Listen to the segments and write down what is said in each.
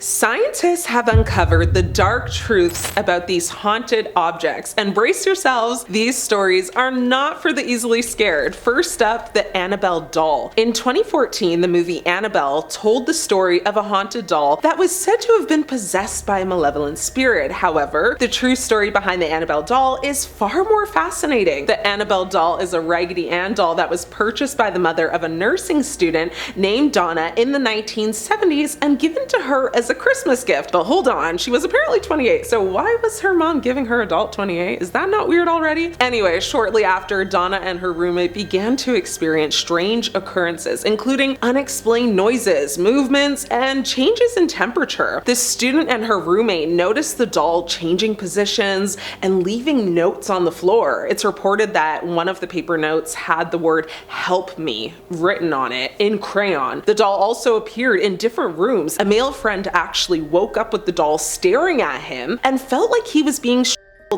Scientists have uncovered the dark truths about these haunted objects, and brace yourselves, these stories are not for the easily scared. First up, the Annabelle Doll. In 2014, the movie Annabelle told the story of a haunted doll that was said to have been possessed by a malevolent spirit. However, the true story behind the Annabelle Doll is far more fascinating. The Annabelle Doll is a Raggedy Ann doll that was purchased by the mother of a nursing student named Donna in the 1970s and given to her as a Christmas gift. But hold on, she was apparently 28, so why was her mom giving her adult 28? Is that not weird already? Anyway, shortly after, Donna and her roommate began to experience strange occurrences, including unexplained noises, movements, and changes in temperature. The student and her roommate noticed the doll changing positions and leaving notes on the floor. It's reported that one of the paper notes had the word "help me" written on it in crayon. The doll also appeared in different rooms. A male friend actually woke up with the doll staring at him and felt like he was being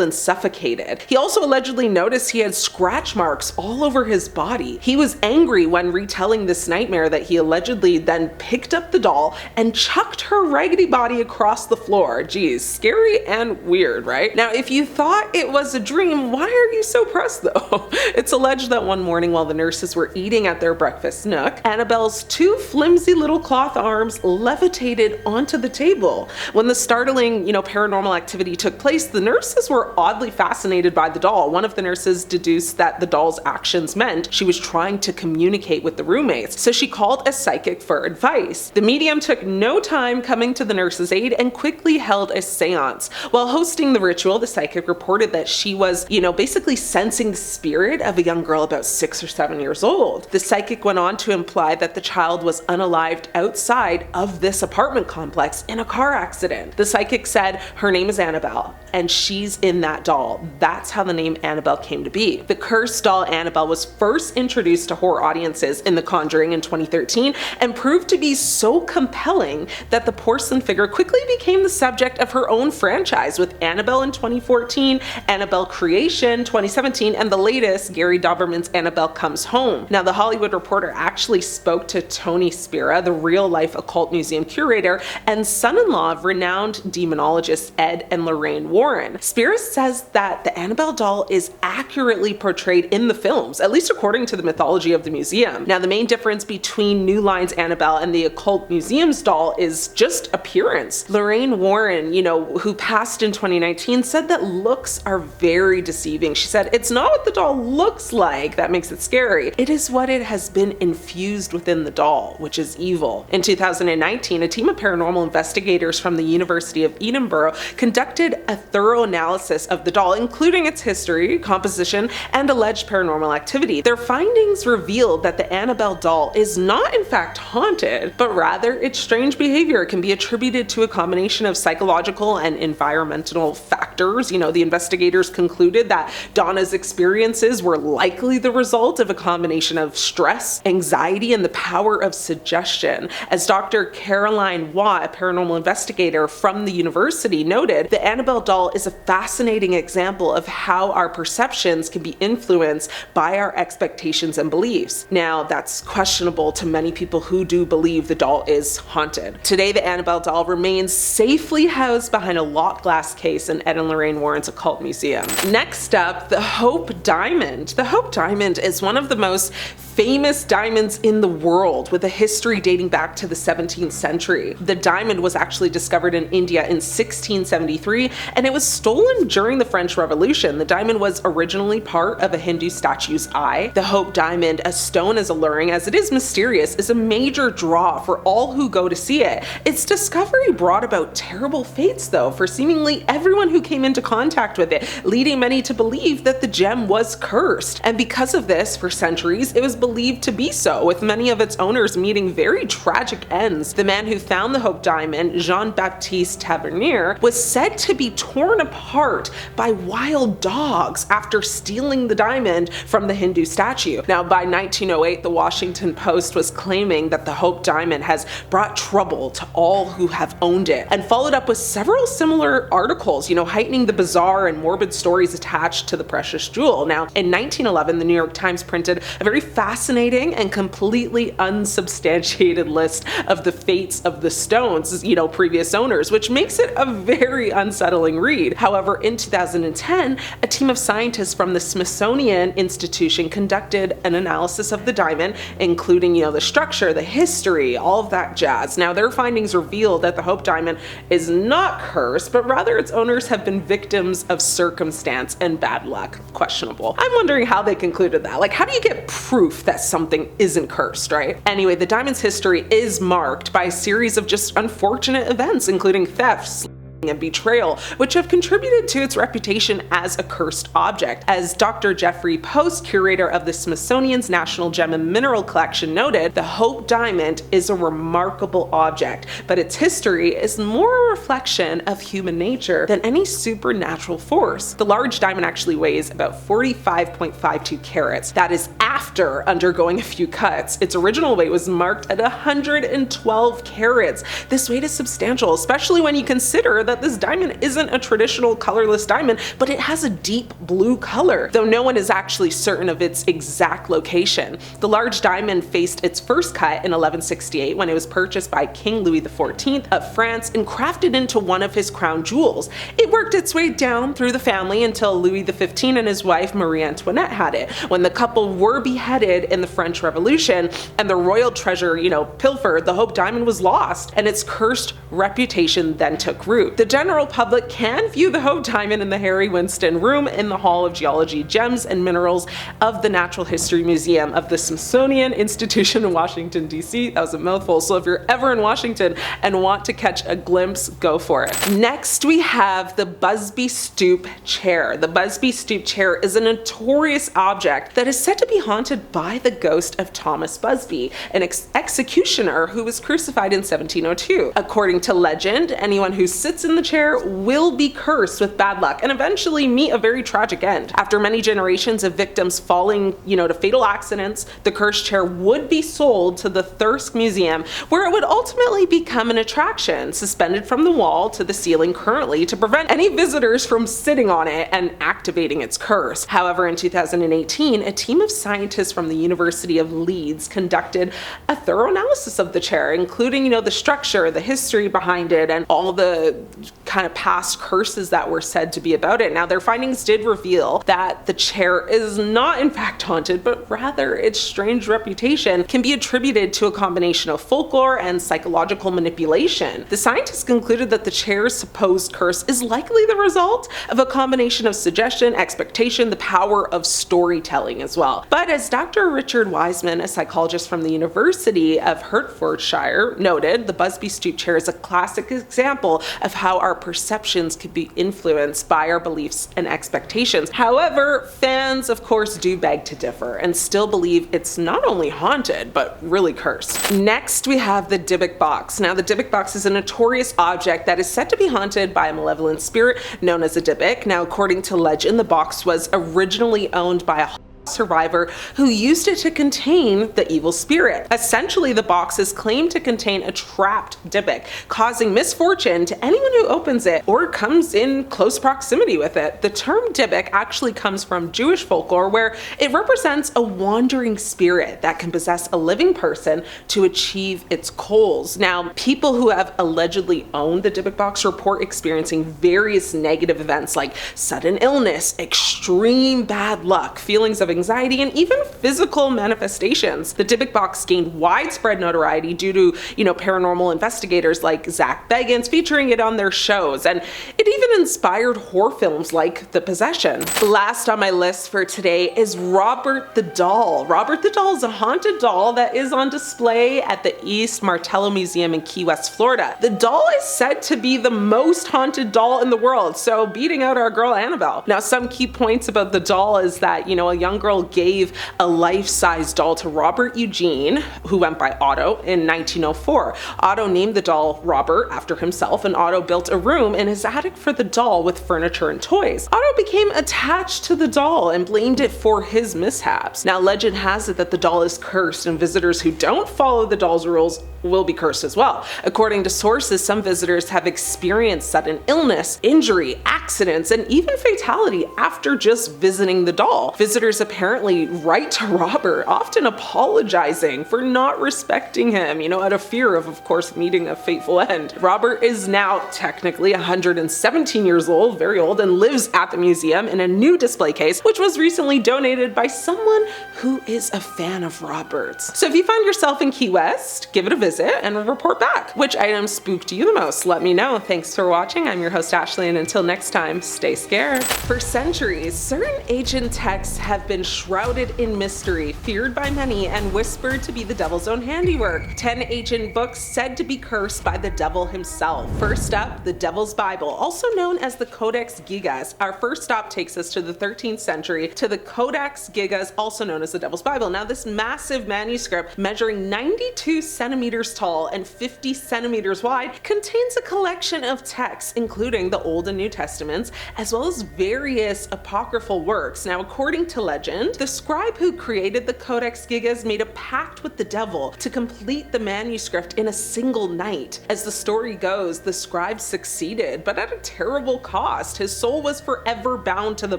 and suffocated. He also allegedly noticed he had scratch marks all over his body. He was angry when retelling this nightmare that he allegedly then picked up the doll and chucked her raggedy body across the floor. Geez, scary and weird, right? Now, if you thought it was a dream, why are you so pressed though? It's alleged that one morning while the nurses were eating at their breakfast nook, Annabelle's two flimsy little cloth arms levitated onto the table. When the startling, paranormal activity took place, the nurses were oddly fascinated by the doll. One of the nurses deduced that the doll's actions meant she was trying to communicate with the roommates, so she called a psychic for advice. The medium took no time coming to the nurse's aid and quickly held a seance. While hosting the ritual, the psychic reported that she was, basically sensing the spirit of a young girl about 6 or 7 years old. The psychic went on to imply that the child was unalived outside of this apartment complex in a car accident. The psychic said her name is Annabelle and she's in that doll. That's how the name Annabelle came to be. The cursed doll Annabelle was first introduced to horror audiences in The Conjuring in 2013 and proved to be so compelling that the porcelain figure quickly became the subject of her own franchise, with Annabelle in 2014, Annabelle Creation 2017, and the latest, Gary Dauberman's Annabelle Comes Home. Now, The Hollywood Reporter actually spoke to Tony Spira, the real-life occult museum curator and son-in-law of renowned demonologists Ed and Lorraine Warren. Spira says that the Annabelle doll is accurately portrayed in the films, at least according to the mythology of the museum. Now, the main difference between New Line's Annabelle and the Occult Museum's doll is just appearance. Lorraine Warren, who passed in 2019, said that looks are very deceiving. She said, "It's not what the doll looks like that makes it scary. It is what it has been infused within the doll, which is evil." In 2019, a team of paranormal investigators from the University of Edinburgh conducted a thorough analysis of the doll, including its history, composition, and alleged paranormal activity. Their findings revealed that the Annabelle doll is not in fact haunted, but rather its strange behavior can be attributed to a combination of psychological and environmental factors. The investigators concluded that Donna's experiences were likely the result of a combination of stress, anxiety, and the power of suggestion. As Dr. Caroline Watt, a paranormal investigator from the university, noted, the Annabelle doll is a fascinating example of how our perceptions can be influenced by our expectations and beliefs. Now, that's questionable to many people who do believe the doll is haunted. Today, the Annabelle doll remains safely housed behind a locked glass case in Ed and Lorraine Warren's Occult Museum. Next up, the Hope Diamond. The Hope Diamond is one of the most famous diamonds in the world, with a history dating back to the 17th century. The diamond was actually discovered in India in 1673, and it was stolen during the French Revolution. The diamond was originally part of a Hindu statue's eye. The Hope Diamond, a stone as alluring as it is mysterious, is a major draw for all who go to see it. Its discovery brought about terrible fates, though, for seemingly everyone who came into contact with it, leading many to believe that the gem was cursed. And because of this, for centuries, it was believed to be so, with many of its owners meeting very tragic ends. The man who found the Hope Diamond, Jean-Baptiste Tavernier, was said to be torn apart by wild dogs after stealing the diamond from the Hindu statue. Now, by 1908, the Washington Post was claiming that the Hope Diamond has brought trouble to all who have owned it, and followed up with several similar articles, heightening the bizarre and morbid stories attached to the precious jewel. Now, in 1911, the New York Times printed a very fascinating fascinating and completely unsubstantiated list of the fates of the stones, previous owners, which makes it a very unsettling read. However, in 2010, a team of scientists from the Smithsonian Institution conducted an analysis of the diamond, including, the structure, the history, all of that jazz. Now, their findings revealed that the Hope Diamond is not cursed, but rather its owners have been victims of circumstance and bad luck. Questionable. I'm wondering how they concluded that. Like, how do you get proof that something isn't cursed, right? Anyway, the diamond's history is marked by a series of just unfortunate events, including thefts and betrayal, which have contributed to its reputation as a cursed object. As Dr. Jeffrey Post, curator of the Smithsonian's National Gem and Mineral Collection, noted, the Hope Diamond is a remarkable object, but its history is more a reflection of human nature than any supernatural force. The large diamond actually weighs about 45.52 carats. That is after undergoing a few cuts. Its original weight was marked at 112 carats. This weight is substantial, especially when you consider that this diamond isn't a traditional colorless diamond, but it has a deep blue color, though no one is actually certain of its exact location. The large diamond faced its first cut in 1168 when it was purchased by King Louis XIV of France and crafted into one of his crown jewels. It worked its way down through the family until Louis XV and his wife Marie Antoinette had it. When the couple were beheaded in the French Revolution and the royal treasure, pilfered, the Hope Diamond was lost, and its cursed reputation then took root. The general public can view the Hope Diamond in the Harry Winston Room in the Hall of Geology, Gems, and Minerals of the Natural History Museum of the Smithsonian Institution in Washington, D.C. That was a mouthful, so if you're ever in Washington and want to catch a glimpse, go for it. Next, we have the Busby Stoop chair. The Busby Stoop chair is a notorious object that is said to be haunted by the ghost of Thomas Busby, an executioner who was crucified in 1702. According to legend, anyone who sits in the chair will be cursed with bad luck and eventually meet a very tragic end. After many generations of victims falling, to fatal accidents, the cursed chair would be sold to the Thirsk Museum, where it would ultimately become an attraction, suspended from the wall to the ceiling currently to prevent any visitors from sitting on it and activating its curse. However, in 2018, a team of scientists from the University of Leeds conducted a thorough analysis of the chair, including, the structure, the history behind it, and all the kind of past curses that were said to be about it. Now, their findings did reveal that the chair is not in fact haunted, but rather its strange reputation can be attributed to a combination of folklore and psychological manipulation. The scientists concluded that the chair's supposed curse is likely the result of a combination of suggestion, expectation, the power of storytelling as well. But as Dr. Richard Wiseman, a psychologist from the University of Hertfordshire, noted, the Busby Stoop chair is a classic example of how our perceptions could be influenced by our beliefs and expectations. However, fans of course do beg to differ and still believe it's not only haunted, but really cursed. Next, we have the Dybbuk Box. Now, the Dybbuk Box is a notorious object that is said to be haunted by a malevolent spirit known as a Dybbuk. Now, according to legend, the box was originally owned by a survivor who used it to contain the evil spirit. Essentially, the box is claimed to contain a trapped Dybbuk, causing misfortune to anyone who opens it or comes in close proximity with it. The term Dybbuk actually comes from Jewish folklore, where it represents a wandering spirit that can possess a living person to achieve its goals. Now, people who have allegedly owned the Dybbuk Box report experiencing various negative events like sudden illness, extreme bad luck, feelings of anxiety, and even physical manifestations. The Dybbuk Box gained widespread notoriety due to, paranormal investigators like Zach Bagans featuring it on their shows, and it even inspired horror films like The Possession. Last on my list for today is Robert the Doll. Robert the Doll is a haunted doll that is on display at the East Martello Museum in Key West, Florida. The doll is said to be the most haunted doll in the world, so beating out our girl Annabelle. Now, some key points about the doll is that, a young girl gave a life-size doll to Robert Eugene, who went by Otto, in 1904. Otto named the doll Robert after himself, and Otto built a room in his attic for the doll with furniture and toys. Otto became attached to the doll and blamed it for his mishaps. Now, legend has it that the doll is cursed, and visitors who don't follow the doll's rules will be cursed as well. According to sources, some visitors have experienced sudden illness, injury, accidents, and even fatality after just visiting the doll. Visitors apparently write to Robert, often apologizing for not respecting him, out of fear of course, meeting a fateful end. Robert is now technically 117 years old, very old, and lives at the museum in a new display case, which was recently donated by someone who is a fan of Robert's. So if you find yourself in Key West, give it a visit and report back. Which items spooked you the most? Let me know. Thanks for watching. I'm your host Ashley, and until next time, stay scared. For centuries, certain ancient texts have been shrouded in mystery, feared by many, and whispered to be the devil's own handiwork. 10 ancient books said to be cursed by the devil himself. First up, the Devil's Bible, also known as the Codex Gigas. Our first stop takes us to the 13th century, to the Codex Gigas, also known as the Devil's Bible. Now, this massive manuscript, measuring 92 centimeters tall and 50 centimeters wide, contains a collection of texts, including the Old and New Testaments, as well as various apocryphal works. Now, according to legend, the scribe who created the Codex Gigas made a pact with the devil to complete the manuscript in a single night. As the story goes, the scribe succeeded, but at a terrible cost. His soul was forever bound to the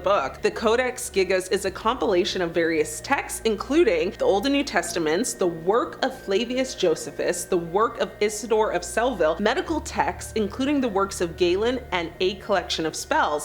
book. The Codex Gigas is a compilation of various texts, including the Old and New Testaments, the work of Flavius Josephus, the work of Isidore of Selleville, medical texts, including the works of Galen, and a collection of spells.